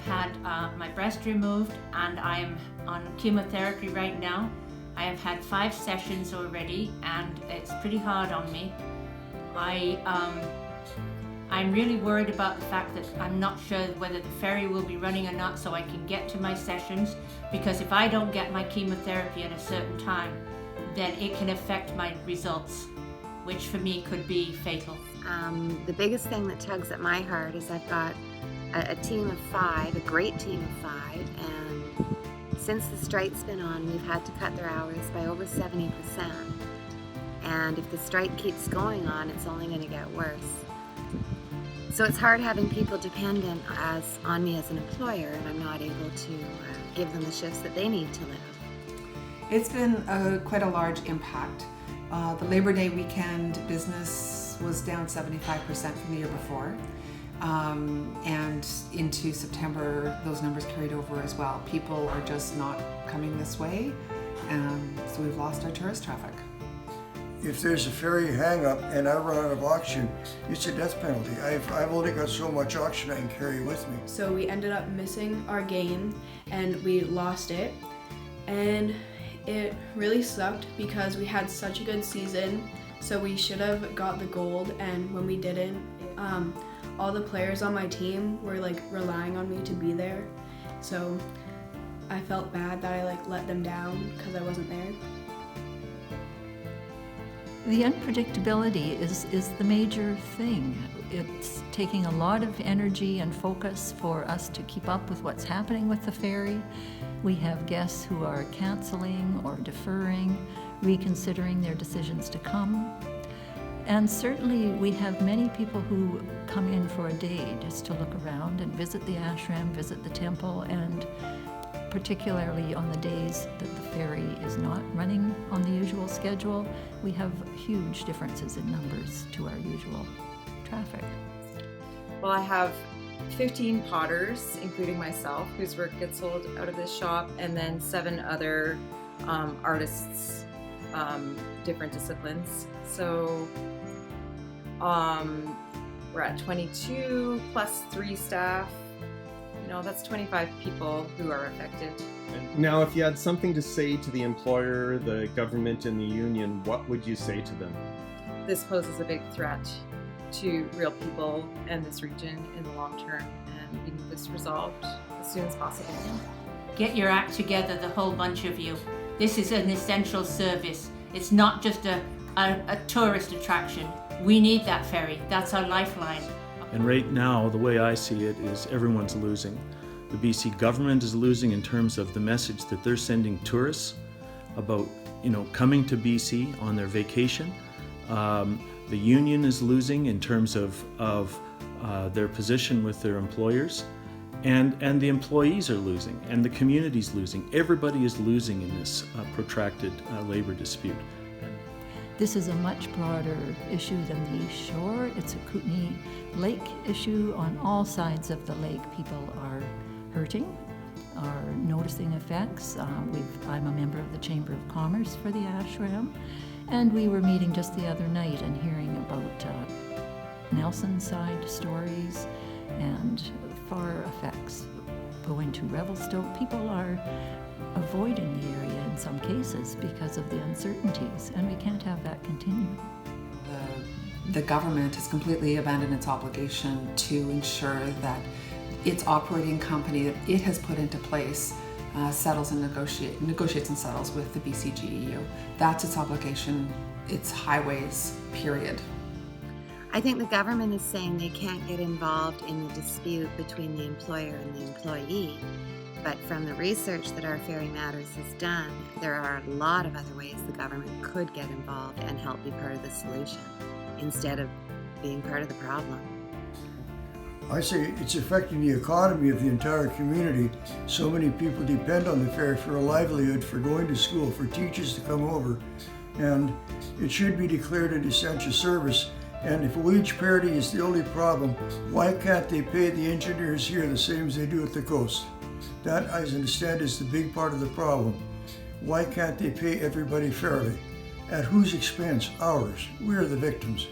had my breast removed and I'm on chemotherapy right now. I have had 5 sessions already and it's pretty hard on me. I'm really worried about the fact that I'm not sure whether the ferry will be running or not so I can get to my sessions, because if I don't get my chemotherapy at a certain time, then it can affect my results, which for me could be fatal. The biggest thing that tugs at my heart is I've got a team of 5, a great team of 5, and since the strike's been on, we've had to cut their hours by over 70%. And if the strike keeps going on, it's only going to get worse. So it's hard having people dependent on me as an employer, and I'm not able to give them the shifts that they need to live. It's been quite a large impact. The Labor Day weekend business was down 75% from the year before. And into September, those numbers carried over as well. People are just not coming this way, so we've lost our tourist traffic. If there's a ferry hang-up and I run out of oxygen, it's a death penalty. I've only got so much oxygen I can carry with me. So we ended up missing our game and we lost it. And it really sucked because we had such a good season, so we should have got the gold, and when we didn't, all the players on my team were relying on me to be there. So I felt bad that I let them down because I wasn't there. The unpredictability is the major thing. It's taking a lot of energy and focus for us to keep up with what's happening with the ferry. We have guests who are canceling or deferring, reconsidering their decisions to come. And certainly we have many people who come in for a day just to look around and visit the ashram, visit the temple, and particularly on the days that the ferry is not running on the usual schedule, we have huge differences in numbers to our usual traffic. Well, I have 15 potters, including myself, whose work gets sold out of this shop, and then 7 other artists, different disciplines. So we're at 22 plus 3 staff. That's 25 people who are affected. Now, if you had something to say to the employer, the government, and the union, what would you say to them? This poses a big threat to real people and this region in the long term, and we need this resolved as soon as possible. Get your act together, the whole bunch of you. This is an essential service. It's not just a tourist attraction. We need that ferry. That's our lifeline. And right now, the way I see it is everyone's losing. The BC government is losing in terms of the message that they're sending tourists about, coming to BC on their vacation. The union is losing in terms of their position with their employers, and the employees are losing, and the community's losing. Everybody is losing in this protracted labor dispute. This is a much broader issue than the East Shore. It's a Kootenay Lake issue. On all sides of the lake, people are hurting, are noticing effects. I'm a member of the Chamber of Commerce for the ashram, and we were meeting just the other night and hearing about Nelson side stories and far effects going to Revelstoke. People are avoiding the area in some cases because of the uncertainties, and we can't have that continue. The government has completely abandoned its obligation to ensure that its operating company that it has put into place negotiates and settles with the BCGEU. That's its obligation. It's highways, period. I think the government is saying they can't get involved in the dispute between the employer and the employee. But from the research that our Ferry Matters has done, there are a lot of other ways the government could get involved and help be part of the solution instead of being part of the problem. I say it's affecting the economy of the entire community. So many people depend on the ferry for a livelihood, for going to school, for teachers to come over. And it should be declared an essential service. And if wage parity is the only problem, why can't they pay the engineers here the same as they do at the coast? That, I understand, is the big part of the problem. Why can't they pay everybody fairly? At whose expense? Ours. We're the victims.